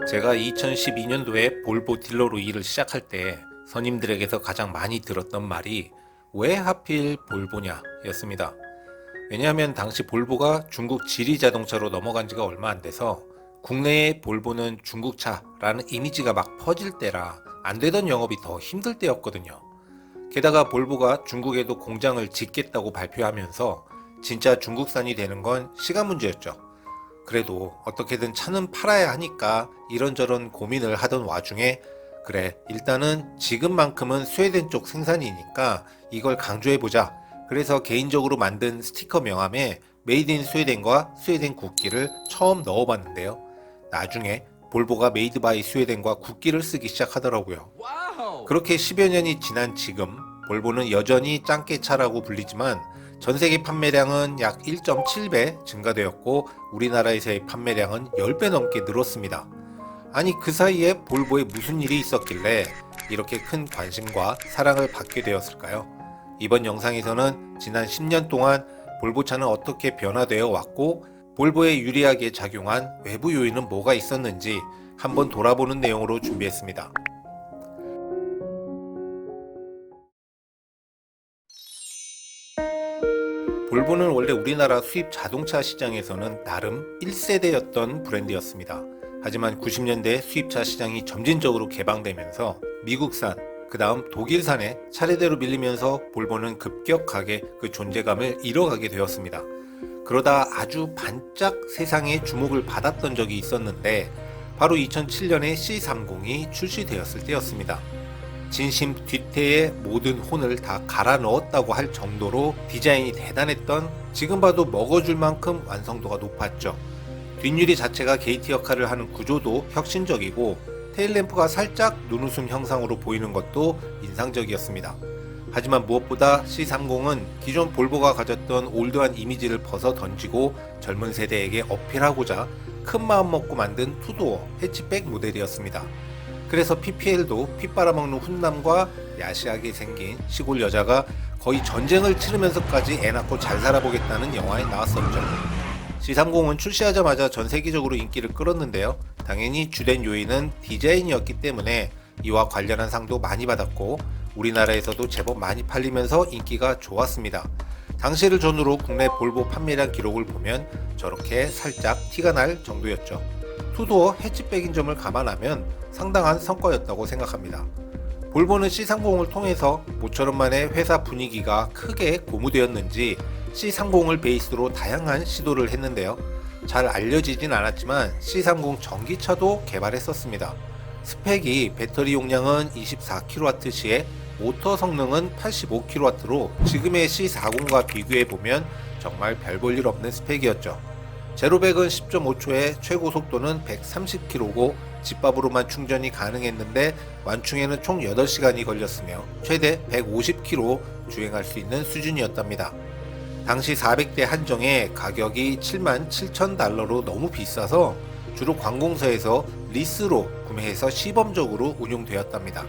제가 2012년도에 볼보 딜러로 일을 시작할 때 선임들에게서 가장 많이 들었던 말이 왜 하필 볼보냐 였습니다. 왜냐하면 당시 볼보가 중국 지리 자동차로 넘어간 지가 얼마 안 돼서 국내의 볼보는 중국차라는 이미지가 막 퍼질 때라 안 되던 영업이 더 힘들 때였거든요. 게다가 볼보가 중국에도 공장을 짓겠다고 발표하면서 진짜 중국산이 되는 건 시간 문제였죠. 그래도 어떻게든 차는 팔아야 하니까 이런저런 고민을 하던 와중에 그래 일단은 지금만큼은 스웨덴 쪽 생산이니까 이걸 강조해보자. 그래서 개인적으로 만든 스티커 명함에 메이드 인 스웨덴과 스웨덴 국기를 처음 넣어봤는데요. 나중에 볼보가 메이드 바이 스웨덴과 국기를 쓰기 시작하더라고요. 그렇게 10여 년이 지난 지금 볼보는 여전히 짱깨차라고 불리지만 전세계 판매량은 약 1.7배 증가되었고 우리나라에서의 판매량은 10배 넘게 늘었습니다. 아니 그 사이에 볼보에 무슨 일이 있었길래 이렇게 큰 관심과 사랑을 받게 되었을까요? 이번 영상에서는 지난 10년 동안 볼보차는 어떻게 변화되어 왔고 볼보에 유리하게 작용한 외부 요인은 뭐가 있었는지 한번 돌아보는 내용으로 준비했습니다. 볼보는 원래 우리나라 수입 자동차 시장에서는 나름 1세대였던 브랜드였습니다. 하지만 90년대 수입차 시장이 점진적으로 개방되면서 미국산, 그 다음 독일산에 차례대로 밀리면서 볼보는 급격하게 그 존재감을 잃어가게 되었습니다. 그러다 아주 반짝 세상의 주목을 받았던 적이 있었는데 바로 2007년에 C30이 출시되었을 때였습니다. 진심 뒤태에 모든 혼을 다 갈아 넣었다고 할 정도로 디자인이 대단했던 지금 봐도 먹어줄 만큼 완성도가 높았죠. 뒷유리 자체가 게이트 역할을 하는 구조도 혁신적이고 테일램프가 살짝 눈웃음 형상으로 보이는 것도 인상적이었습니다. 하지만 무엇보다 C30은 기존 볼보가 가졌던 올드한 이미지를 벗어 던지고 젊은 세대에게 어필하고자 큰 마음 먹고 만든 투도어 해치백 모델이었습니다. 그래서 PPL도 피 빨아먹는 훈남과 야시하게 생긴 시골 여자가 거의 전쟁을 치르면서까지 애 낳고 잘 살아보겠다는 영화에 나왔었죠. C30은 출시하자마자 전 세계적으로 인기를 끌었는데요. 당연히 주된 요인은 디자인이었기 때문에 이와 관련한 상도 많이 받았고 우리나라에서도 제법 많이 팔리면서 인기가 좋았습니다. 당시를 전후로 국내 볼보 판매량 기록을 보면 저렇게 살짝 티가 날 정도였죠. 투도어 해치백인 점을 감안하면 상당한 성과였다고 생각합니다. 볼보는 C30을 통해서 모처럼만의 회사 분위기가 크게 고무되었는지 C30을 베이스로 다양한 시도를 했는데요. 잘 알려지진 않았지만 C30 전기차도 개발했었습니다. 스펙이 배터리 용량은 24kW 시에 모터 성능은 85kW로 지금의 C40과 비교해보면 정말 별 볼 일 없는 스펙이었죠. 제로백은 10.5초에 최고 속도는 130km고 집밥으로만 충전이 가능했는데 완충에는 총 8시간이 걸렸으며 최대 150km 주행할 수 있는 수준이었답니다. 당시 400대 한정에 가격이 77,000달러로 너무 비싸서 주로 관공서에서 리스로 구매해서 시범적으로 운용되었답니다.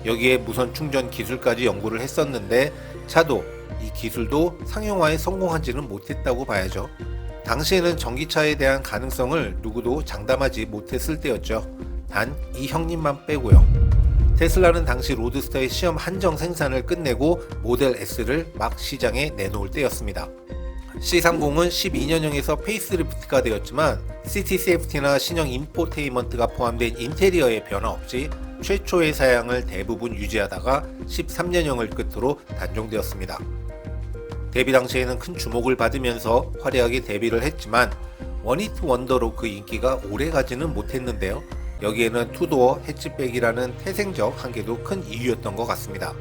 여기에 무선 충전 기술까지 연구를 했었는데 차도 이 기술도 상용화에 성공하지는 못했다고 봐야죠. 당시에는 전기차에 대한 가능성을 누구도 장담하지 못했을 때였죠. 단 이 형님만 빼고요. 테슬라는 당시 로드스터의 시험 한정 생산을 끝내고 모델 S를 막 시장에 내놓을 때였습니다. C30은 12년형에서 페이스리프트가 되었지만 시티 세이프티나 신형 인포테인먼트가 포함된 인테리어의 변화 없이 최초의 사양을 대부분 유지하다가 13년형을 끝으로 단종되었습니다. 데뷔 당시에는 큰 주목을 받으면서 화려하게 데뷔를 했지만 원히트 원더로 그 인기가 오래가지는 못했는데요. 여기에는 투도어 해치백이라는 태생적 한계도 큰 이유였던 것 같습니다.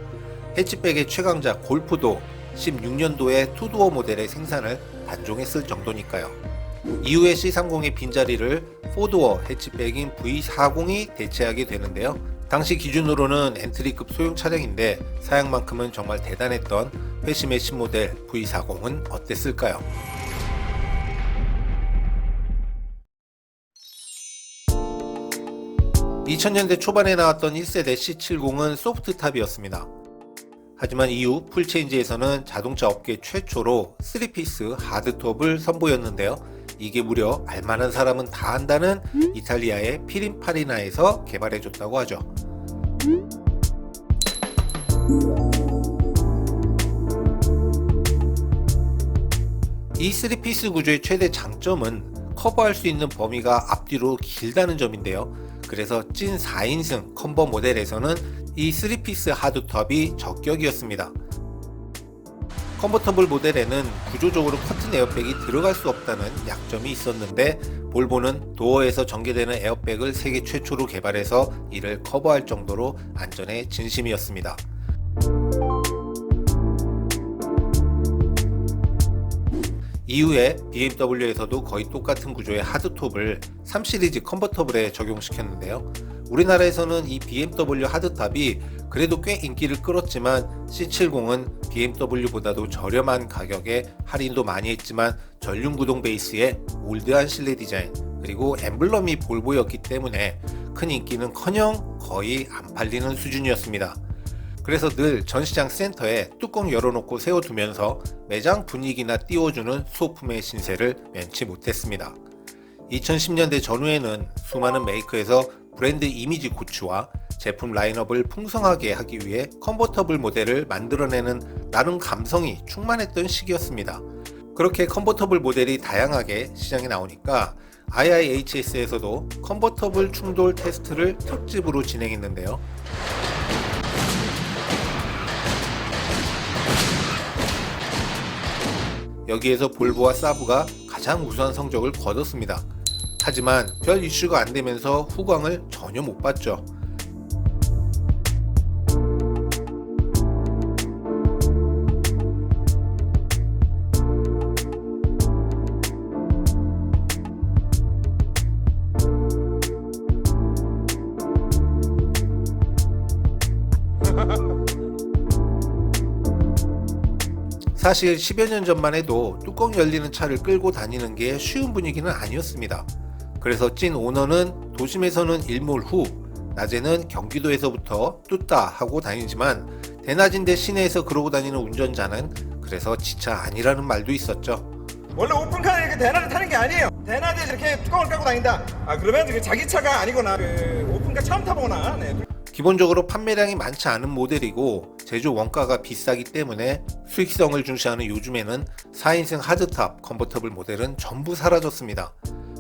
해치백의 최강자 골프도 16년도에 투도어 모델의 생산을 단종했을 정도니까요. 이후에 C30의 빈자리를 4도어 해치백인 V40이 대체하게 되는데요. 당시 기준으로는 엔트리급 소형 차량인데 사양만큼은 정말 대단했던 회심의 신모델 V40은 어땠을까요? 2000년대 초반에 나왔던 1세대 C70은 소프트탑이었습니다. 하지만 이후 풀체인지에서는 자동차 업계 최초로 3피스 하드톱을 선보였는데요. 이게 무려 알만한 사람은 다 한다는 이탈리아의 피린파리나에서 개발해줬다고 하죠. 이 3피스 구조의 최대 장점은 커버할 수 있는 범위가 앞뒤로 길다는 점인데요. 그래서 찐 4인승 컨버 모델에서는 이 3피스 하드톱이 적격이었습니다. 컨버터블 모델에는 구조적으로 커튼 에어백이 들어갈 수 없다는 약점이 있었는데 볼보는 도어에서 전개되는 에어백을 세계 최초로 개발해서 이를 커버할 정도로 안전에 진심이었습니다. 이후에 BMW에서도 거의 똑같은 구조의 하드톱을 3시리즈 컨버터블에 적용시켰는데요. 우리나라에서는 이 BMW 하드탑이 그래도 꽤 인기를 끌었지만 C70은 BMW보다도 저렴한 가격에 할인도 많이 했지만 전륜구동 베이스의 올드한 실내 디자인 그리고 엠블럼이 볼보였기 때문에 큰 인기는커녕 거의 안 팔리는 수준이었습니다. 그래서 늘 전시장 센터에 뚜껑 열어놓고 세워두면서 매장 분위기나 띄워주는 소품의 신세를 면치 못했습니다. 2010년대 전후에는 수많은 메이커에서 브랜드 이미지 고취와 제품 라인업을 풍성하게 하기 위해 컨버터블 모델을 만들어내는 나름 감성이 충만했던 시기였습니다. 그렇게 컨버터블 모델이 다양하게 시장에 나오니까 IIHS에서도 컨버터블 충돌 테스트를 특집으로 진행했는데요. 여기에서 볼보와 사브가 가장 우수한 성적을 거뒀습니다. 하지만 별 이슈가 안 되면서 후광을 전혀 못 봤죠. 사실 10여 년 전만 해도 뚜껑 열리는 차를 끌고 다니는 게 쉬운 분위기는 아니었습니다. 그래서 찐 오너는 도심에서는 일몰 후, 낮에는 경기도에서부터 뚜따 하고 다니지만 대낮인데 시내에서 그러고 다니는 운전자는 그래서 지차 아니라는 말도 있었죠. 원래 오픈카는 이렇게 대낮에 타는 게 아니에요. 대낮에 이렇게 뚜껑을 깔고 다닌다. 그러면 자기 차가 아니거나 오픈카 처음 타보거나. 네. 기본적으로 판매량이 많지 않은 모델이고 제조 원가가 비싸기 때문에 수익성을 중시하는 요즘에는 4인승 하드탑 컨버터블 모델은 전부 사라졌습니다.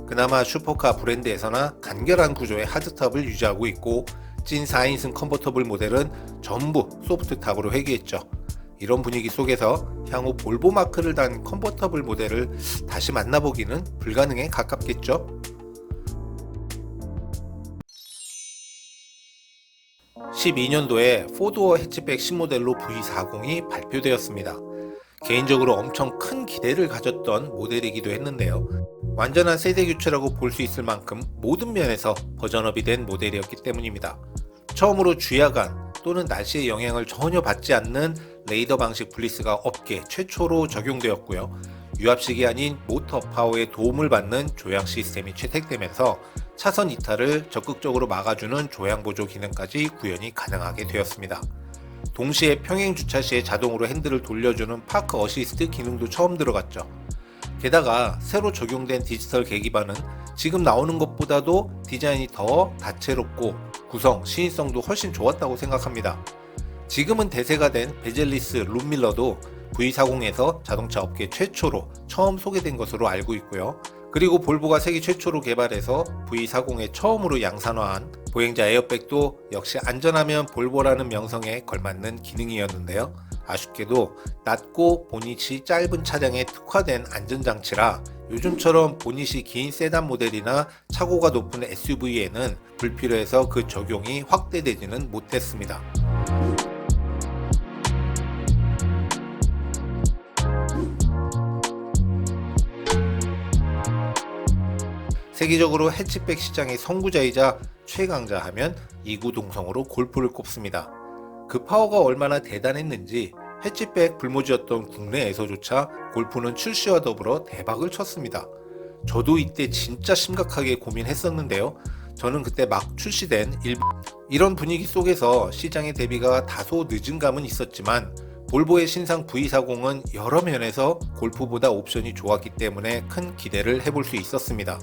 그나마 슈퍼카 브랜드에서나 간결한 구조의 하드탑을 유지하고 있고 찐 4인승 컨버터블 모델은 전부 소프트탑으로 회귀했죠. 이런 분위기 속에서 향후 볼보 마크를 단 컨버터블 모델을 다시 만나보기는 불가능에 가깝겠죠. 12년도에 4도어 해치백 신모델로 V40이 발표되었습니다. 개인적으로 엄청 큰 기대를 가졌던 모델이기도 했는데요. 완전한 세대 교체라고 볼 수 있을 만큼 모든 면에서 버전업이 된 모델이었기 때문입니다. 처음으로 주야간 또는 날씨의 영향을 전혀 받지 않는 레이더 방식 블리스가 업계 최초로 적용되었고요. 유압식이 아닌 모터 파워의 도움을 받는 조향 시스템이 채택되면서 차선 이탈을 적극적으로 막아주는 조향 보조 기능까지 구현이 가능하게 되었습니다. 동시에 평행 주차 시에 자동으로 핸들을 돌려주는 파크 어시스트 기능도 처음 들어갔죠. 게다가 새로 적용된 디지털 계기판은 지금 나오는 것보다도 디자인이 더 다채롭고 구성, 시인성도 훨씬 좋았다고 생각합니다. 지금은 대세가 된 베젤리스 룸밀러도 V40에서 자동차 업계 최초로 처음 소개된 것으로 알고 있고요. 그리고 볼보가 세계 최초로 개발해서 V40에 처음으로 양산화한 보행자 에어백도 역시 안전하면 볼보라는 명성에 걸맞는 기능이었는데요. 아쉽게도 낮고 보닛이 짧은 차량에 특화된 안전장치라 요즘처럼 보닛이 긴 세단 모델이나 차고가 높은 SUV에는 불필요해서 그 적용이 확대되지는 못했습니다. 세계적으로 해치백 시장의 선구자이자 최강자 하면 이구동성으로 골프를 꼽습니다. 그 파워가 얼마나 대단했는지 해치백 불모지였던 국내에서조차 골프는 출시와 더불어 대박을 쳤습니다. 저도 이때 진짜 심각하게 고민했었는데요. 저는 그때 막 출시된 이런 분위기 속에서 시장의 대비가 다소 늦은 감은 있었지만 볼보의 신상 V40은 여러 면에서 골프보다 옵션이 좋았기 때문에 큰 기대를 해볼 수 있었습니다.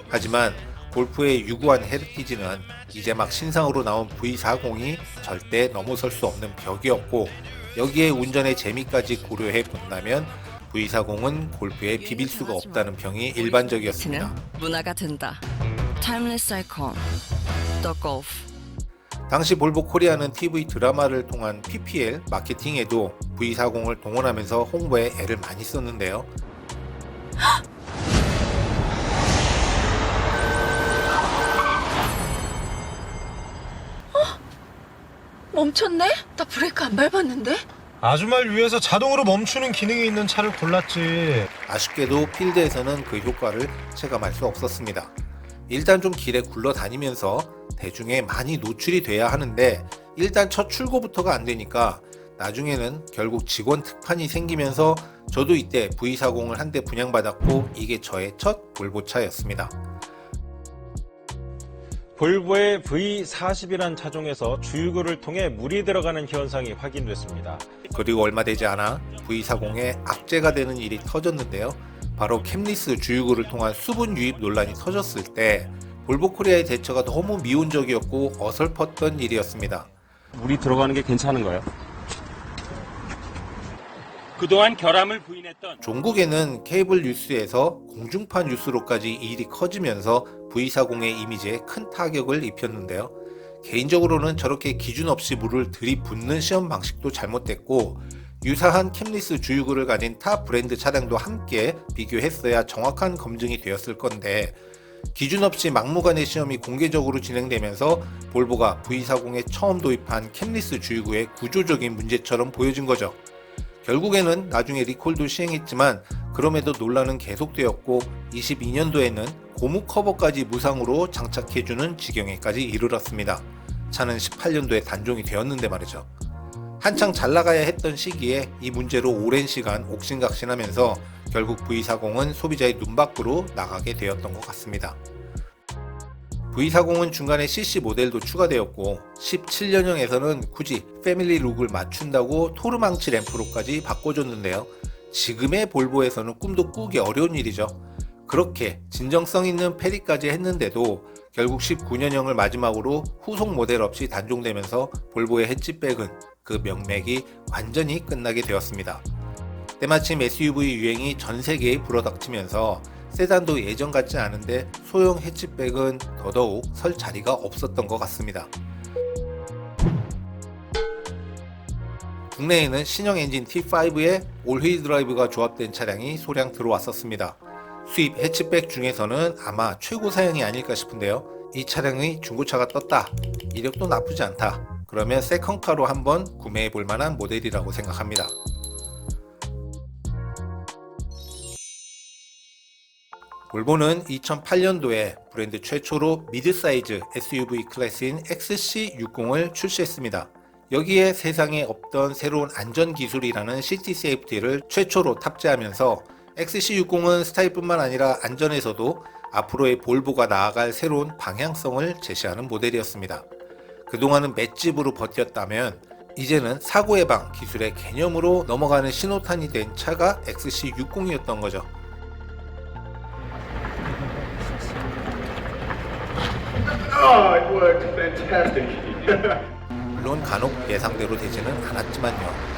하지만 골프의 유구한 헤리티지는 이제 막 신상으로 나온 V40이 절대 넘어설 수 없는 벽이었고, 여기에 운전의 재미까지 고려해 본다면 V40은 골프에 비빌 수가 없다는 평이 일반적이었습니다. 문화가 된다. Timeless icon. The Golf. 당시 볼보 코리아는 TV 드라마를 통한 PPL 마케팅에도 V40을 동원하면서 홍보에 애를 많이 썼는데요. 멈췄네? 나 브레이크 안 밟았는데? 아주말 위해서 자동으로 멈추는 기능이 있는 차를 골랐지. 아쉽게도 필드에서는 그 효과를 체감할 수 없었습니다. 일단 좀 길에 굴러다니면서 대중에 많이 노출이 돼야 하는데 일단 첫 출고부터가 안 되니까 나중에는 결국 직원 특판이 생기면서 저도 이때 V40을 한 대 분양받았고, 이게 저의 첫 볼보차였습니다. 볼보의 V40이란 차종에서 주유구를 통해 물이 들어가는 현상이 확인됐습니다. 그리고 얼마 되지 않아 V40에 악재가 되는 일이 터졌는데요. 바로 캠리스 주유구를 통한 수분 유입 논란이 터졌을 때 볼보 코리아의 대처가 너무 미온적이었고 어설펐던 일이었습니다. 물이 들어가는 게 괜찮은 거예요? 그동안 결함을 부인했던 종국에는 케이블 뉴스에서 공중파 뉴스로까지 이 일이 커지면서 V40의 이미지에 큰 타격을 입혔는데요. 개인적으로는 저렇게 기준 없이 물을 들이붓는 시험 방식도 잘못됐고, 유사한 캠리스 주유구를 가진 타 브랜드 차량도 함께 비교했어야 정확한 검증이 되었을 건데, 기준 없이 막무가내 시험이 공개적으로 진행되면서 볼보가 V40에 처음 도입한 캠리스 주유구의 구조적인 문제처럼 보여진 거죠. 결국에는 나중에 리콜도 시행했지만 그럼에도 논란은 계속되었고, 22년도에는 고무 커버까지 무상으로 장착해주는 지경에까지 이르렀습니다. 차는 18년도에 단종이 되었는데 말이죠. 한창 잘 나가야 했던 시기에 이 문제로 오랜 시간 옥신각신하면서 결국 V40은 소비자의 눈 밖으로 나가게 되었던 것 같습니다. V40은 중간에 CC 모델도 추가되었고 17년형에서는 굳이 패밀리 룩을 맞춘다고 토르망치 램프로까지 바꿔줬는데요. 지금의 볼보에서는 꿈도 꾸기 어려운 일이죠. 그렇게 진정성 있는 페리까지 했는데도 결국 19년형을 마지막으로 후속 모델 없이 단종되면서 볼보의 해치백은 그 명맥이 완전히 끝나게 되었습니다. 때마침 SUV 유행이 전 세계에 불어닥치면서 세단도 예전 같지 않은데 소형 해치백은 더더욱 설 자리가 없었던 것 같습니다. 국내에는 신형 엔진 T5에 올휠 드라이브가 조합된 차량이 소량 들어왔었습니다. 수입 해치백 중에서는 아마 최고 사양이 아닐까 싶은데요. 이 차량의 중고차가 떴다, 이력도 나쁘지 않다, 그러면 세컨카로 한번 구매해 볼 만한 모델이라고 생각합니다. 볼보는 2008년도에 브랜드 최초로 미드사이즈 SUV 클래스인 XC60을 출시했습니다. 여기에 세상에 없던 새로운 안전기술이라는 시티 세이프티를 최초로 탑재하면서 XC60은 스타일뿐만 아니라 안전에서도 앞으로의 볼보가 나아갈 새로운 방향성을 제시하는 모델이었습니다. 그동안은 맷집으로 버텼다면 이제는 사고 예방 기술의 개념으로 넘어가는 신호탄이 된 차가 XC60이었던 거죠. It worked fantastic. 물론 간혹 예상대로 되지는 않았지만요.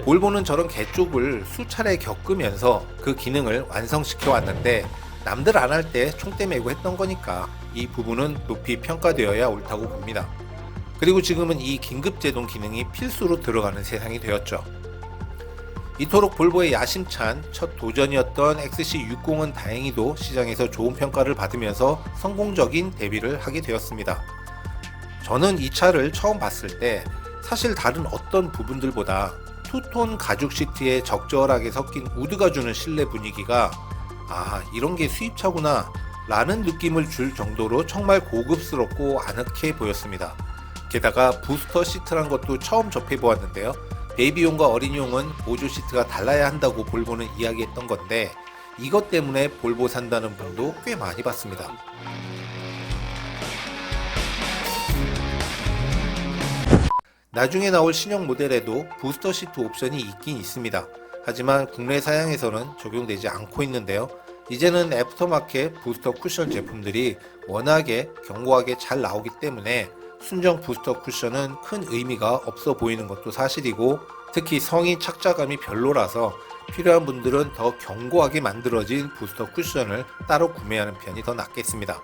볼보는 저런 개쪽을 수차례 겪으면서 그 기능을 완성시켜 왔는데 남들 안 할 때 총대 메고 했던 거니까 이 부분은 높이 평가되어야 옳다고 봅니다. 그리고 지금은 이 긴급제동 기능이 필수로 들어가는 세상이 되었죠. 이토록 볼보의 야심찬 첫 도전이었던 XC60은 다행히도 시장에서 좋은 평가를 받으면서 성공적인 데뷔를 하게 되었습니다. 저는 이 차를 처음 봤을 때 사실 다른 어떤 부분들보다 투톤 가죽 시트에 적절하게 섞인 우드가 주는 실내 분위기가 이런 게 수입차구나 라는 느낌을 줄 정도로 정말 고급스럽고 아늑해 보였습니다. 게다가 부스터 시트란 것도 처음 접해보았는데요. 베이비용과 어린이용은 보조 시트가 달라야 한다고 볼보는 이야기했던 건데 이것 때문에 볼보 산다는 분도 꽤 많이 봤습니다. 나중에 나올 신형 모델에도 부스터 시트 옵션이 있긴 있습니다. 하지만 국내 사양에서는 적용되지 않고 있는데요. 이제는 애프터마켓 부스터 쿠션 제품들이 워낙에 견고하게 잘 나오기 때문에 순정 부스터 쿠션은 큰 의미가 없어 보이는 것도 사실이고, 특히 성이 착자감이 별로라서 필요한 분들은 더 견고하게 만들어진 부스터 쿠션을 따로 구매하는 편이 더 낫겠습니다.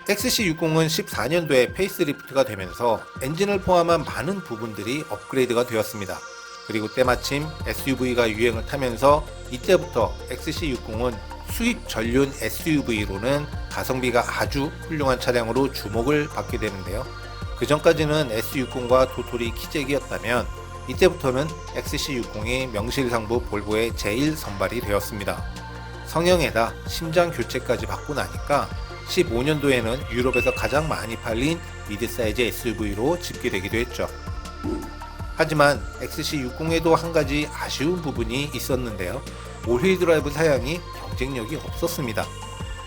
XC60은 14년도에 페이스리프트가 되면서 엔진을 포함한 많은 부분들이 업그레이드가 되었습니다. 그리고 때마침 SUV가 유행을 타면서 이때부터 XC60은 수입 전륜 SUV로는 가성비가 아주 훌륭한 차량으로 주목을 받게 되는데요. 그 전까지는 S60과 도토리 키재기였다면 이때부터는 XC60이 명실상부 볼보의 제1선발이 되었습니다. 성형에다 심장 교체까지 받고 나니까 15년도에는 유럽에서 가장 많이 팔린 미드사이즈 SUV로 집계되기도 했죠. 하지만 XC60에도 한 가지 아쉬운 부분이 있었는데요. 올휠 드라이브 사양이 경쟁력이 없었습니다.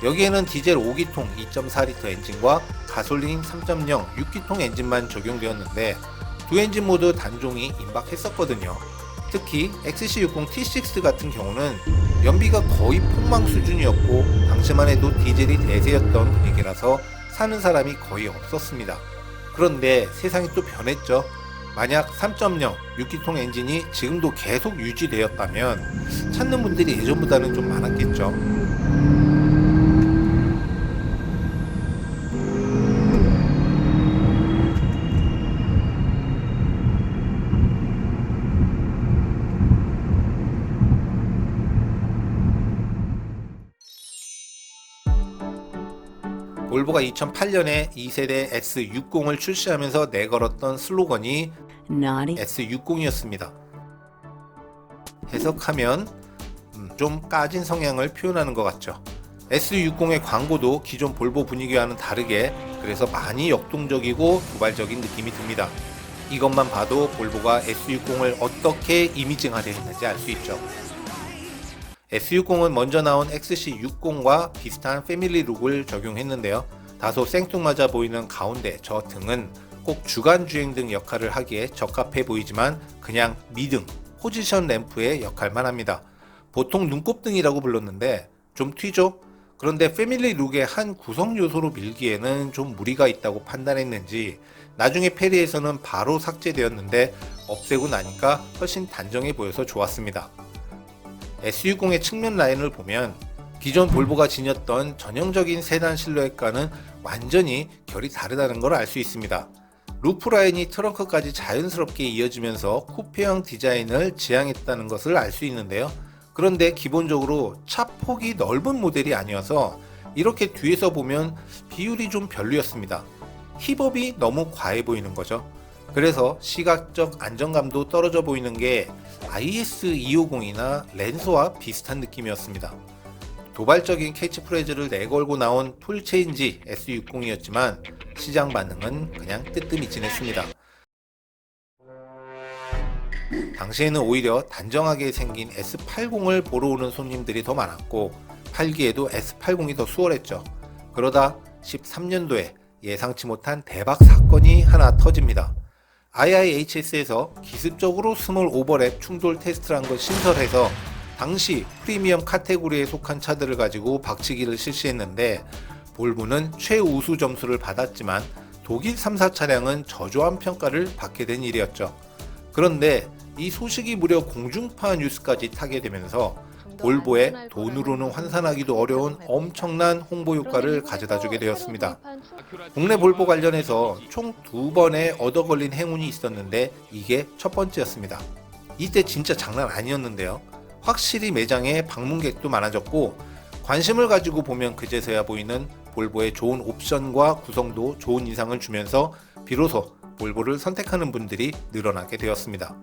여기에는 디젤 5기통 2.4L 엔진과 가솔린 3.0 6기통 엔진만 적용되었는데 두 엔진 모두 단종이 임박했었거든요. 특히 XC60 T6 같은 경우는 연비가 거의 폭망 수준이었고 당시만 해도 디젤이 대세였던 분위기라서 사는 사람이 거의 없었습니다. 그런데 세상이 또 변했죠. 만약 3.0 6기통 엔진이 지금도 계속 유지되었다면 찾는 분들이 예전보다는 좀 많았겠죠. 볼보가 2008년에 2세대 S60을 출시하면서 내걸었던 슬로건이 S60이었습니다. 해석하면 좀 까진 성향을 표현하는 것 같죠. S60의 광고도 기존 볼보 분위기와는 다르게 그래서 많이 역동적이고 도발적인 느낌이 듭니다. 이것만 봐도 볼보가 S60을 어떻게 이미징하려 했는지 알 수 있죠. S60은 먼저 나온 XC60과 비슷한 패밀리 룩을 적용했는데요. 다소 생뚱맞아 보이는 가운데 저 등은 꼭 주간 주행등 역할을 하기에 적합해 보이지만 그냥 미등, 포지션 램프의 역할만 합니다. 보통 눈곱등이라고 불렀는데 좀 튀죠? 그런데 패밀리 룩의 한 구성 요소로 밀기에는 좀 무리가 있다고 판단했는지 나중에 페리에서는 바로 삭제되었는데 없애고 나니까 훨씬 단정해 보여서 좋았습니다. S60의 측면 라인을 보면 기존 볼보가 지녔던 전형적인 세단 실루엣과는 완전히 결이 다르다는 걸 알 수 있습니다. 루프 라인이 트렁크까지 자연스럽게 이어지면서 쿠페형 디자인을 지향했다는 것을 알 수 있는데요. 그런데 기본적으로 차 폭이 넓은 모델이 아니어서 이렇게 뒤에서 보면 비율이 좀 별로였습니다. 힙업이 너무 과해 보이는 거죠. 그래서 시각적 안정감도 떨어져 보이는 게 IS250이나 랜서와 비슷한 느낌이었습니다. 도발적인 캐치프레이즈를 내걸고 나온 풀체인지 S60이었지만 시장 반응은 그냥 뜨뜨미진했습니다. 당시에는 오히려 단정하게 생긴 S80을 보러 오는 손님들이 더 많았고 팔기에도 S80이 더 수월했죠. 그러다 13년도에 예상치 못한 대박 사건이 하나 터집니다. IIHS에서 기습적으로 스몰 오버랩 충돌 테스트란 걸 신설해서 당시 프리미엄 카테고리에 속한 차들을 가지고 박치기를 실시했는데 볼보는 최우수 점수를 받았지만 독일 3사 차량은 저조한 평가를 받게 된 일이었죠. 그런데 이 소식이 무려 공중파 뉴스까지 타게 되면서 볼보의 돈으로는 환산하기도 어려운 엄청난 홍보 효과를 가져다 주게 되었습니다. 국내 볼보 관련해서 총 2번의 얻어 걸린 행운이 있었는데 이게 첫 번째였습니다. 이때 진짜 장난 아니었는데요. 확실히 매장에 방문객도 많아졌고 관심을 가지고 보면 그제서야 보이는 볼보의 좋은 옵션과 구성도 좋은 인상을 주면서 비로소 볼보를 선택하는 분들이 늘어나게 되었습니다.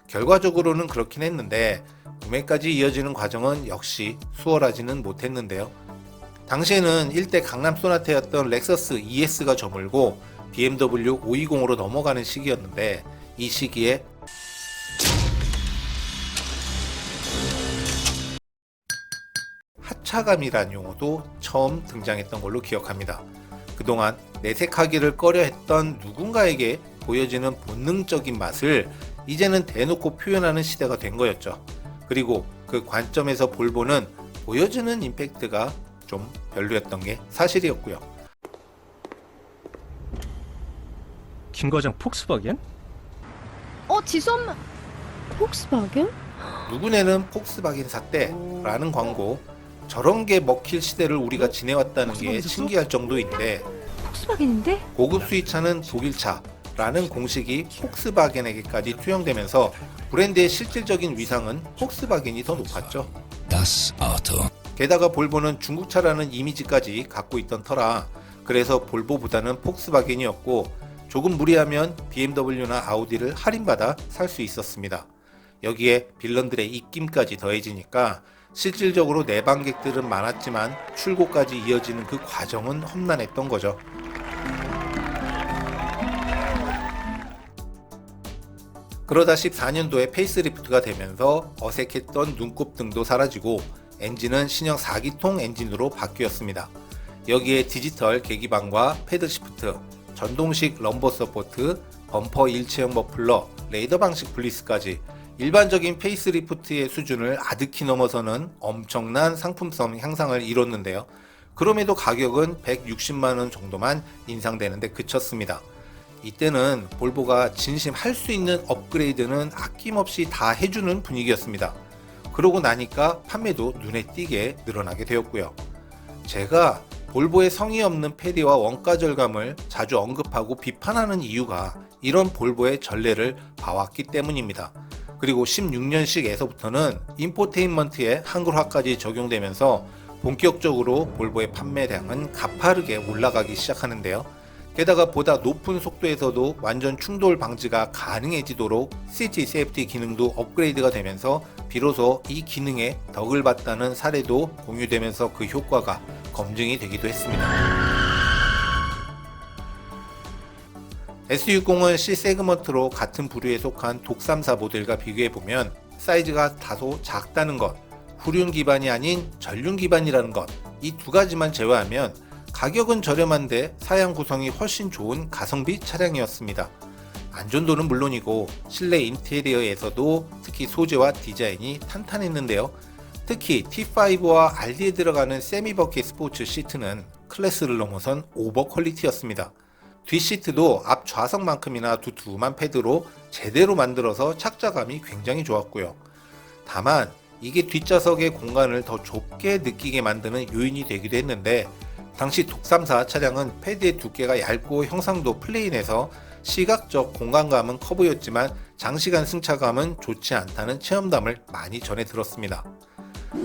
결과적으로는 그렇긴 했는데 구매까지 이어지는 과정은 역시 수월하지는 못했는데요. 당시에는 일대 강남 소나타였던 렉서스 ES가 저물고 BMW 520으로 넘어가는 시기였는데 이 시기에 하차감이란 용어도 처음 등장했던 걸로 기억합니다. 그동안 내색하기를 꺼려했던 누군가에게 보여지는 본능적인 맛을 이제는 대놓고 표현하는 시대가 된 거였죠. 그리고 그 관점에서 볼보는 보여주는 임팩트가 좀 별로였던 게 사실이었고요. 김 과장 폭스바겐? 지수 엄마. 폭스바겐? 누구네는 폭스바겐 샀대라는 광고, 저런 게 먹힐 시대를 우리가 지내왔다는 게 신기할 정도인데, 폭스바겐인데? 고급 수입차는 독일차라는 공식이 폭스바겐에게까지 투영되면서 브랜드의 실질적인 위상은 폭스바겐이 더 높았죠. 게다가 볼보는 중국차라는 이미지까지 갖고 있던 터라 그래서 볼보보다는 폭스바겐이었고, 조금 무리하면 BMW나 아우디를 할인받아 살 수 있었습니다. 여기에 빌런들의 입김까지 더해지니까 실질적으로 내방객들은 많았지만 출고까지 이어지는 그 과정은 험난했던 거죠. 그러다 14년도에 페이스리프트가 되면서 어색했던 눈곱등도 사라지고 엔진은 신형 4기통 엔진으로 바뀌었습니다. 여기에 디지털 계기판과 패드 시프트, 전동식 럼버 서포트, 범퍼 일체형 머플러, 레이더 방식 블리스까지 일반적인 페이스리프트의 수준을 아득히 넘어서는 엄청난 상품성 향상을 이뤘는데요. 그럼에도 가격은 160만원 정도만 인상되는데 그쳤습니다. 이때는 볼보가 진심 할 수 있는 업그레이드는 아낌없이 다 해주는 분위기였습니다. 그러고 나니까 판매도 눈에 띄게 늘어나게 되었고요. 제가 볼보의 성의 없는 패리와 원가 절감을 자주 언급하고 비판하는 이유가 이런 볼보의 전례를 봐왔기 때문입니다. 그리고 16년식에서부터는 인포테인먼트의 한글화까지 적용되면서 본격적으로 볼보의 판매량은 가파르게 올라가기 시작하는데요. 게다가 보다 높은 속도에서도 완전 충돌 방지가 가능해지도록 시티 세이프티 기능도 업그레이드가 되면서 비로소 이 기능에 덕을 봤다는 사례도 공유되면서 그 효과가 검증이 되기도 했습니다. S60은 C 세그먼트로 같은 부류에 속한 독3사 모델과 비교해보면 사이즈가 다소 작다는 것, 후륜 기반이 아닌 전륜 기반이라는 것, 이 두 가지만 제외하면 가격은 저렴한데 사양 구성이 훨씬 좋은 가성비 차량이었습니다. 안전도는 물론이고 실내 인테리어에서도 특히 소재와 디자인이 탄탄했는데요. 특히 T5와 RD에 들어가는 세미버킷 스포츠 시트는 클래스를 넘어선 오버 퀄리티였습니다. 뒷시트도 앞 좌석만큼이나 두툼한 패드로 제대로 만들어서 착자감이 굉장히 좋았고요. 다만 이게 뒷좌석의 공간을 더 좁게 느끼게 만드는 요인이 되기도 했는데, 당시 독3사 차량은 패드의 두께가 얇고 형상도 플레인해서 시각적 공간감은 커 보였지만 장시간 승차감은 좋지 않다는 체험담을 많이 전해 들었습니다.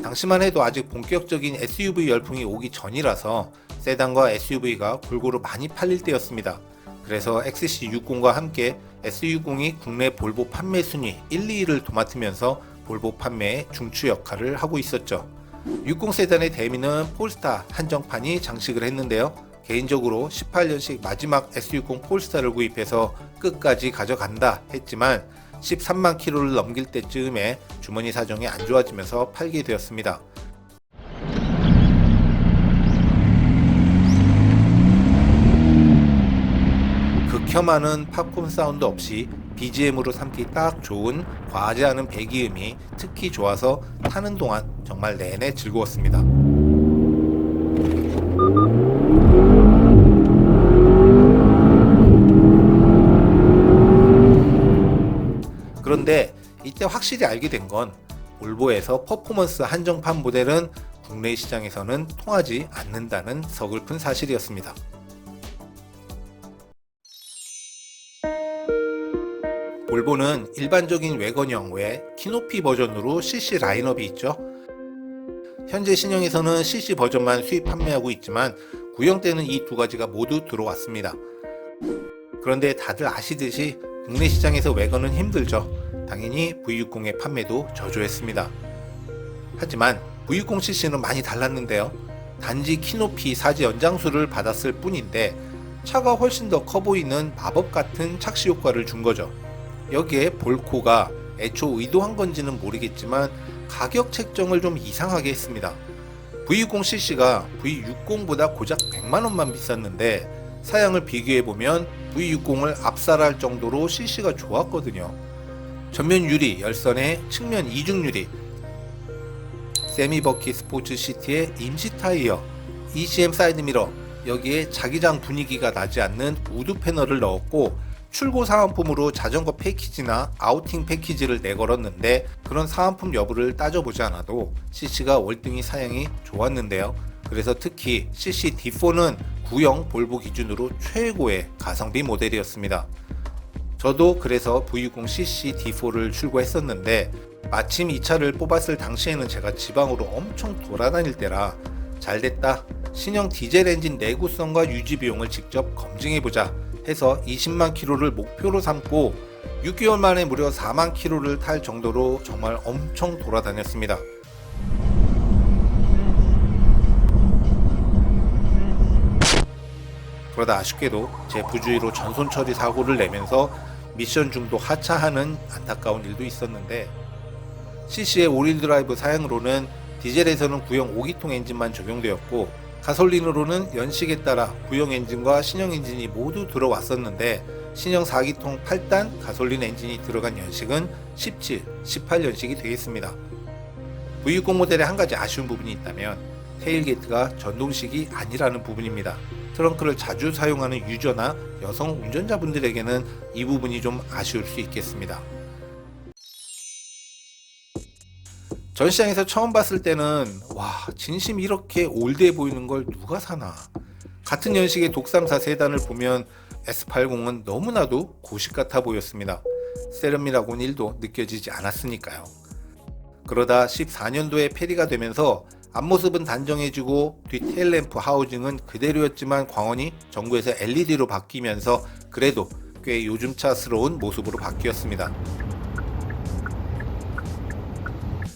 당시만 해도 아직 본격적인 SUV 열풍이 오기 전이라서 세단과 SUV가 골고루 많이 팔릴 때였습니다. 그래서 XC60과 함께 S60이 국내 볼보 판매 순위 1, 2위를 도맡으면서 볼보 판매의 중추 역할을 하고 있었죠. 60 세단의 대미는 폴스타 한정판이 장식을 했는데요. 개인적으로 18년식 마지막 S60 폴스타를 구입해서 끝까지 가져간다 했지만 13만 킬로를 넘길 때쯤에 주머니 사정이 안 좋아지면서 팔게 되었습니다. 극혐하는 팝콘 사운드 없이 BGM으로 삼기 딱 좋은 과하지 않은 배기음이 특히 좋아서 타는 동안 정말 내내 즐거웠습니다. 그런데 이때 확실히 알게 된 건 볼보에서 퍼포먼스 한정판 모델은 국내 시장에서는 통하지 않는다는 서글픈 사실이었습니다. 볼보는 일반적인 외건형 외 키높이 버전으로 CC 라인업이 있죠. 현재 신형에서는 CC 버전만 수입 판매하고 있지만 구형 때는 이 두 가지가 모두 들어왔습니다. 그런데 다들 아시듯이 국내 시장에서 외건은 힘들죠. 당연히 V60의 판매도 저조했습니다. 하지만 V60cc는 많이 달랐는데요. 단지 키높이 사지 연장수를 받았을 뿐인데 차가 훨씬 더 커 보이는 마법 같은 착시 효과를 준 거죠. 여기에 볼코가 애초 의도한 건지는 모르겠지만 가격 책정을 좀 이상하게 했습니다. V60cc가 V60보다 고작 100만원만 비쌌는데 사양을 비교해보면 V60을 압살할 정도로 CC가 좋았거든요. 전면 유리, 열선에 측면 이중 유리, 세미버킷 스포츠 시트의 임시 타이어, ECM 사이드미러, 여기에 자기장 분위기가 나지 않는 우드 패널을 넣었고 출고 사은품으로 자전거 패키지나 아우팅 패키지를 내걸었는데 그런 사은품 여부를 따져보지 않아도 CC가 월등히 사양이 좋았는데요. 그래서 특히 CC D4는 구형 볼보 기준으로 최고의 가성비 모델이었습니다. 저도 그래서 V60 CC D4를 출고했었는데 마침 이 차를 뽑았을 당시에는 제가 지방으로 엄청 돌아다닐 때라 잘됐다, 신형 디젤 엔진 내구성과 유지 비용을 직접 검증해보자 해서 20만 킬로를 목표로 삼고 6개월 만에 무려 4만 킬로를 탈 정도로 정말 엄청 돌아다녔습니다. 그러다 아쉽게도 제 부주의로 전손 처리 사고를 내면서 미션 중도 하차하는 안타까운 일도 있었는데 CC의 올일 드라이브 사양으로는 디젤에서는 구형 5기통 엔진만 적용되었고 가솔린으로는 연식에 따라 구형 엔진과 신형 엔진이 모두 들어왔었는데 신형 4기통 8단 가솔린 엔진이 들어간 연식은 17, 18년식이 되겠습니다. V60 모델에 한 가지 아쉬운 부분이 있다면 테일게이트가 전동식이 아니라는 부분입니다. 트렁크를 자주 사용하는 유저나 여성 운전자분들에게는 이 부분이 좀 아쉬울 수 있겠습니다. 전시장에서 처음 봤을 때는 와, 진심 이렇게 올드해 보이는 걸 누가 사나. 같은 연식의 독삼사 세단을 보면 S80은 너무나도 고식 같아 보였습니다. 세련미라고는 1도 느껴지지 않았으니까요. 그러다 14년도에 폐리가 되면서 앞모습은 단정해지고 뒤 테일램프 하우징은 그대로였지만 광원이 전구에서 LED로 바뀌면서 그래도 꽤 요즘차스러운 모습으로 바뀌었습니다.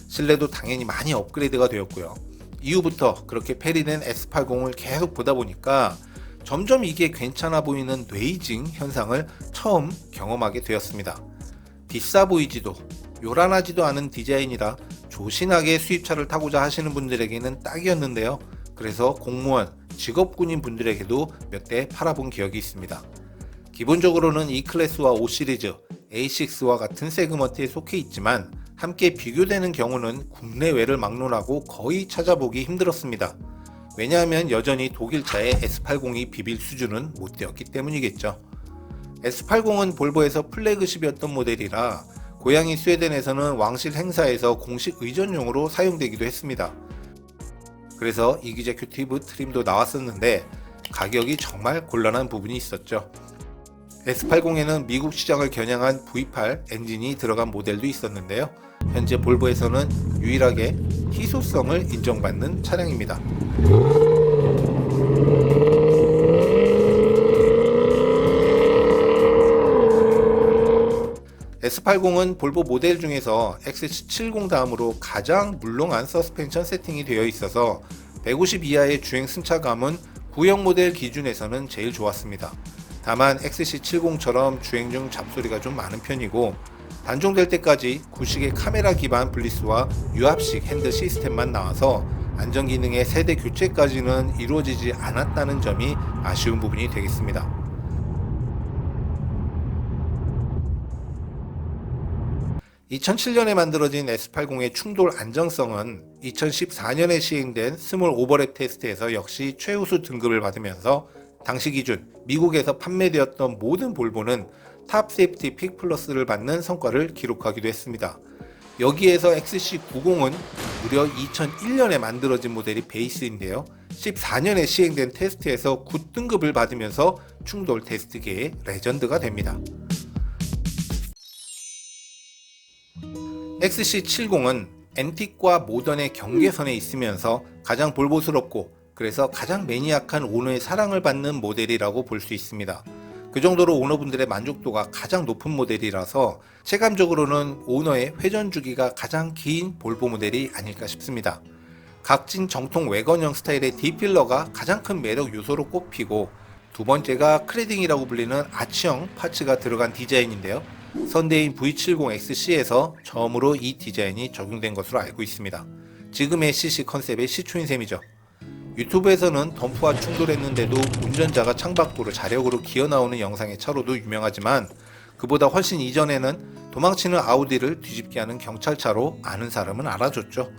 실내도 당연히 많이 업그레이드가 되었고요. 이후부터 그렇게 폐리된 S80을 계속 보다 보니까 점점 이게 괜찮아 보이는 뇌이징 현상을 처음 경험하게 되었습니다. 비싸 보이지도 요란하지도 않은 디자인이라 조신하게 수입차를 타고자 하시는 분들에게는 딱이었는데요. 그래서 공무원, 직업군인 분들에게도 몇 대 팔아본 기억이 있습니다. 기본적으로는 E클래스와 5시리즈, A6와 같은 세그먼트에 속해 있지만 함께 비교되는 경우는 국내외를 막론하고 거의 찾아보기 힘들었습니다. 왜냐하면 여전히 독일차의 S80이 비빌 수준은 못 되었기 때문이겠죠. S80은 볼보에서 플래그십이었던 모델이라 고향인 스웨덴에서는 왕실 행사에서 공식 의전용으로 사용되기도 했습니다. 그래서 이기제큐티브 트림도 나왔었는데 가격이 정말 곤란한 부분이 있었죠. S80에는 미국 시장을 겨냥한 V8 엔진이 들어간 모델도 있었는데요. 현재 볼보에서는 유일하게 희소성을 인정받는 차량입니다. S80은 볼보 모델 중에서 XC70 다음으로 가장 물렁한 서스펜션 세팅이 되어 있어서 150 이하의 주행 승차감은 구형 모델 기준에서는 제일 좋았습니다. 다만 XC70처럼 주행 중 잡소리가 좀 많은 편이고 단종될 때까지 구식의 카메라 기반 블리스와 유압식 핸드 시스템만 나와서 안전기능의 세대 교체까지는 이루어지지 않았다는 점이 아쉬운 부분이 되겠습니다. (2007년에) 만들어진 S80의 충돌 안정성은 2014년에 시행된 스몰 오버랩 테스트에서 역시 최우수 등급을 받으면서 당시 기준 미국에서 판매되었던 모든 볼보는 탑 세이프티 픽 플러스를 받는 성과를 기록하기도 했습니다. 여기에서 XC90은 무려 2001년에 만들어진 모델이 베이스인데요. 14년에 시행된 테스트에서 9등급을 받으면서 충돌 테스트계의 레전드가 됩니다. XC70은 앤틱과 모던의 경계선에 있으면서 가장 볼보스럽고 그래서 가장 매니악한 오너의 사랑을 받는 모델이라고 볼 수 있습니다. 그 정도로 오너분들의 만족도가 가장 높은 모델이라서 체감적으로는 오너의 회전 주기가 가장 긴 볼보 모델이 아닐까 싶습니다. 각진 정통 외건형 스타일의 D필러가 가장 큰 매력 요소로 꼽히고 두 번째가 크레딩이라고 불리는 아치형 파츠가 들어간 디자인인데요. 선대인 V70XC에서 처음으로 이 디자인이 적용된 것으로 알고 있습니다. 지금의 CC 컨셉의 시초인 셈이죠. 유튜브에서는 덤프와 충돌했는데도 운전자가 창밖으로 자력으로 기어나오는 영상의 차로도 유명하지만 그보다 훨씬 이전에는 도망치는 아우디를 뒤집게 하는 경찰차로 아는 사람은 알아줬죠.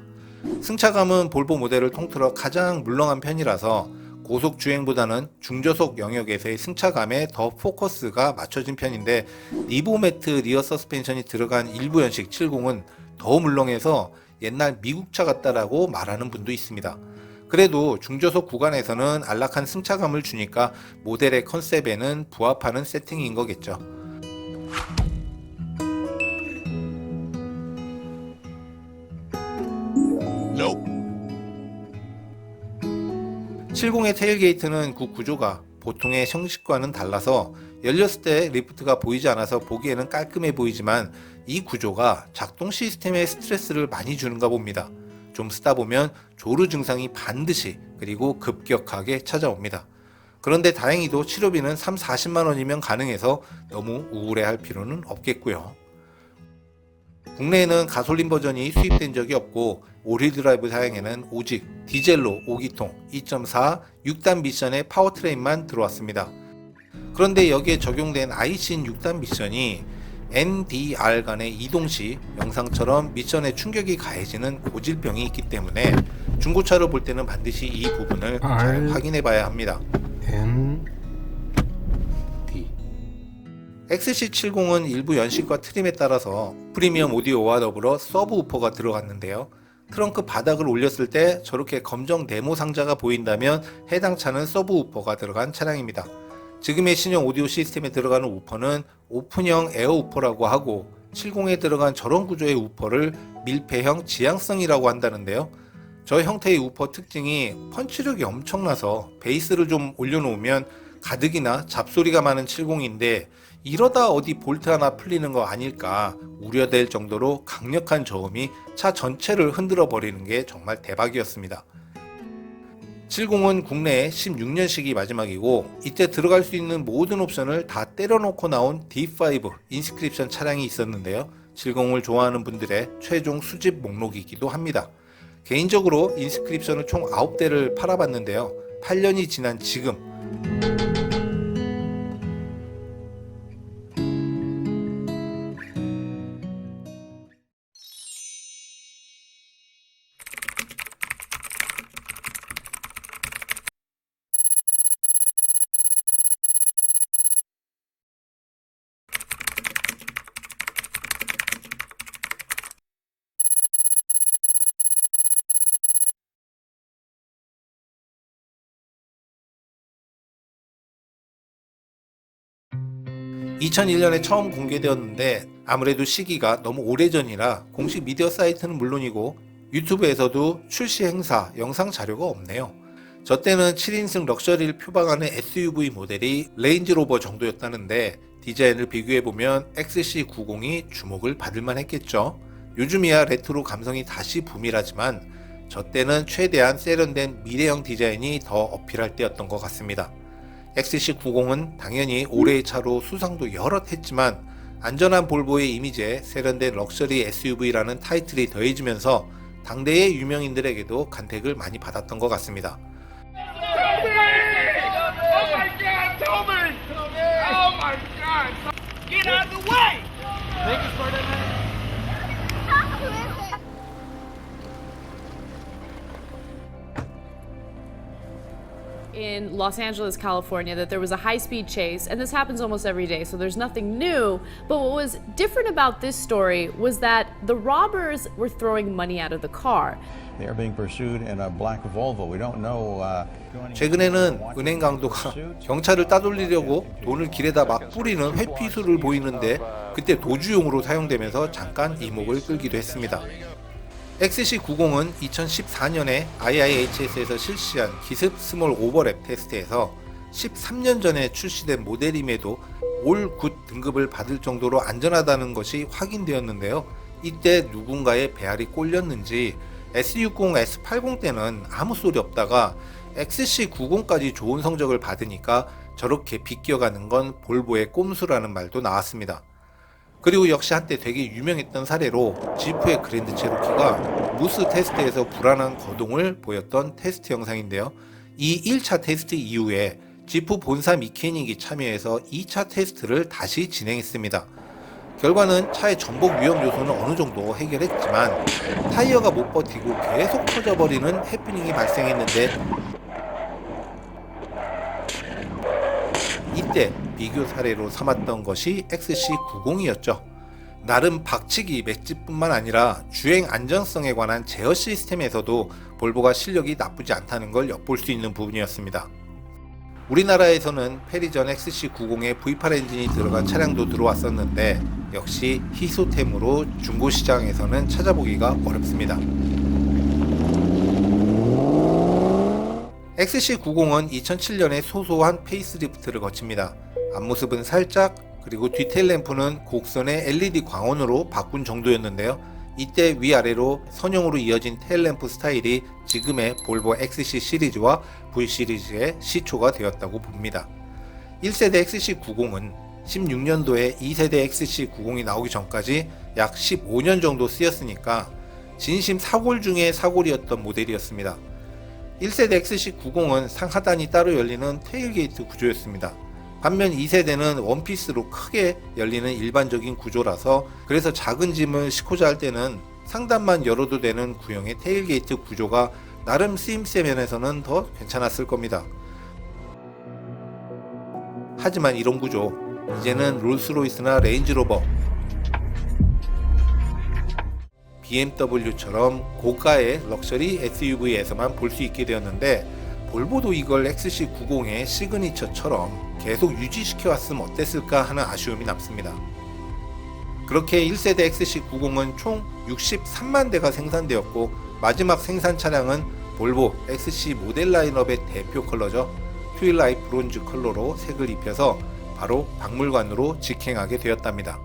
승차감은 볼보 모델을 통틀어 가장 물렁한 편이라서 고속 주행보다는 중저속 영역에서의 승차감에 더 포커스가 맞춰진 편인데 리보매트 리어 서스펜션이 들어간 일부 연식 70은 더 물렁해서 옛날 미국차 같다라고 말하는 분도 있습니다. 그래도 중저속 구간에서는 안락한 승차감을 주니까 모델의 컨셉에는 부합하는 세팅인 거겠죠. 70의 테일게이트는 그 구조가 보통의 형식과는 달라서 열렸을 때 리프트가 보이지 않아서 보기에는 깔끔해 보이지만 이 구조가 작동 시스템에 스트레스를 많이 주는가 봅니다. 좀 쓰다 보면 조루 증상이 반드시 그리고 급격하게 찾아옵니다. 그런데 다행히도 치료비는 30-40만 원이면 가능해서 너무 우울해할 필요는 없겠고요. 국내에는 가솔린 버전이 수입된 적이 없고 올휠 드라이브 사양에는 오직 디젤로 5기통 2.4 6단 미션의 파워트레인만 들어왔습니다. 그런데 여기에 적용된 아이신 6단 미션이 NDR 간의 이동 시 영상처럼 미션에 충격이 가해지는 고질병이 있기 때문에 중고차를 볼 때는 반드시 이 부분을 잘 확인해 봐야 합니다. XC70은 일부 연식과 트림에 따라서 프리미엄 오디오와 더불어 서브우퍼가 들어갔는데요. 트렁크 바닥을 올렸을 때 저렇게 검정 네모 상자가 보인다면 해당 차는 서브우퍼가 들어간 차량입니다. 지금의 신형 오디오 시스템에 들어가는 우퍼는 오픈형 에어 우퍼라고 하고 70에 들어간 저런 구조의 우퍼를 밀폐형 지향성이라고 한다는데요. 저 형태의 우퍼 특징이 펀치력이 엄청나서 베이스를 좀 올려놓으면 가득이나 잡소리가 많은 70인데 이러다 어디 볼트 하나 풀리는 거 아닐까 우려될 정도로 강력한 저음이 차 전체를 흔들어 버리는 게 정말 대박이었습니다. 70은 국내에 16년식이 마지막이고 이때 들어갈 수 있는 모든 옵션을 다 때려놓고 나온 D5 인스크립션 차량이 있었는데요. 70을 좋아하는 분들의 최종 수집 목록이기도 합니다. 개인적으로 인스크립션을 총 9대를 팔아봤는데요. 8년이 지난 지금 (2001년에) 처음 공개되었는데 아무래도 시기가 너무 오래전이라 공식 미디어 사이트는 물론이고 유튜브에서도 출시 행사 영상 자료가 없네요. 저 때는 7인승 럭셔리를 표방하는 SUV 모델이 레인지로버 정도였다는데 디자인을 비교해보면 XC90이 주목을 받을만 했겠죠. 요즘이야 레트로 감성이 다시 붐이라지만 저 때는 최대한 세련된 미래형 디자인이 더 어필할 때였던 것 같습니다. XC90은 당연히 올해의 차로 수상도 여럿 했지만 안전한 볼보의 이미지에 세련된 럭셔리 SUV라는 타이틀이 더해지면서 당대의 유명인들에게도 간택을 많이 받았던 것 같습니다. In Los Angeles, California, that there was a high-speed chase, and this happens almost every day, so there's nothing new. But what was different about this story was that the robbers were throwing money out of the car. They are being pursued in a black Volvo. We don't know. 최근에는 은행 강도가 경찰을 따돌리려고 돈을 길에다 막 뿌리는 회피수를 보이는데 그때 도주용으로 사용되면서 잠깐 이목을 끌기도 했습니다. XC90은 2014년에 IIHS에서 실시한 기습 스몰 오버랩 테스트에서 13년 전에 출시된 모델임에도 올 굿 등급을 받을 정도로 안전하다는 것이 확인되었는데요. 이때 누군가의 배알이 꼴렸는지 S60, S80 때는 아무 소리 없다가 XC90까지 좋은 성적을 받으니까 저렇게 비껴가는 건 볼보의 꼼수라는 말도 나왔습니다. 그리고 역시 한때 되게 유명했던 사례로 지프의 그랜드 체로키가 무스 테스트에서 불안한 거동을 보였던 테스트 영상인데요. 이 1차 테스트 이후에 지프 본사 미케닉이 참여해서 2차 테스트를 다시 진행했습니다. 결과는 차의 전복 위험 요소는 어느 정도 해결했지만 타이어가 못 버티고 계속 터져버리는 해프닝이 발생했는데, 이때 비교 사례로 삼았던 것이 XC90이었죠. 나름 박치기 맷집뿐만 아니라 주행 안전성에 관한 제어 시스템에서도 볼보가 실력이 나쁘지 않다는 걸 엿볼 수 있는 부분이었습니다. 우리나라에서는 페리전 XC90에 V8 엔진이 들어간 차량도 들어왔었는데 역시 희소템으로 중고시장에서는 찾아보기가 어렵습니다. XC90은 2007년에 소소한 페이스리프트를 거칩니다. 앞모습은 살짝, 그리고 뒤테일 램프는 곡선의 LED 광원으로 바꾼 정도였는데요. 이때 위아래로 선형으로 이어진 테일램프 스타일이 지금의 볼보 XC 시리즈와 V 시리즈의 시초가 되었다고 봅니다. 1세대 XC90은 16년도에 2세대 XC90이 나오기 전까지 약 15년 정도 쓰였으니까 진심 사골 중에 사골이었던 모델이었습니다. 1세대 XC90은 상하단이 따로 열리는 테일게이트 구조였습니다. 반면 2세대는 원피스로 크게 열리는 일반적인 구조라서, 그래서 작은 짐을 싣고자 할 때는 상단만 열어도 되는 구형의 테일게이트 구조가 나름 쓰임새 면에서는 더 괜찮았을 겁니다. 하지만 이런 구조, 이제는 롤스로이스나 레인지로버, BMW처럼 고가의 럭셔리 SUV에서만 볼 수 있게 되었는데, 볼보도 이걸 XC90의 시그니처처럼 계속 유지시켜 왔으면 어땠을까 하는 아쉬움이 남습니다. 그렇게 1세대 XC90은 총 63만 대가 생산되었고, 마지막 생산 차량은 볼보 XC 모델 라인업의 대표 컬러죠. 트윌라이트 브론즈 컬러로 색을 입혀서 바로 박물관으로 직행하게 되었답니다.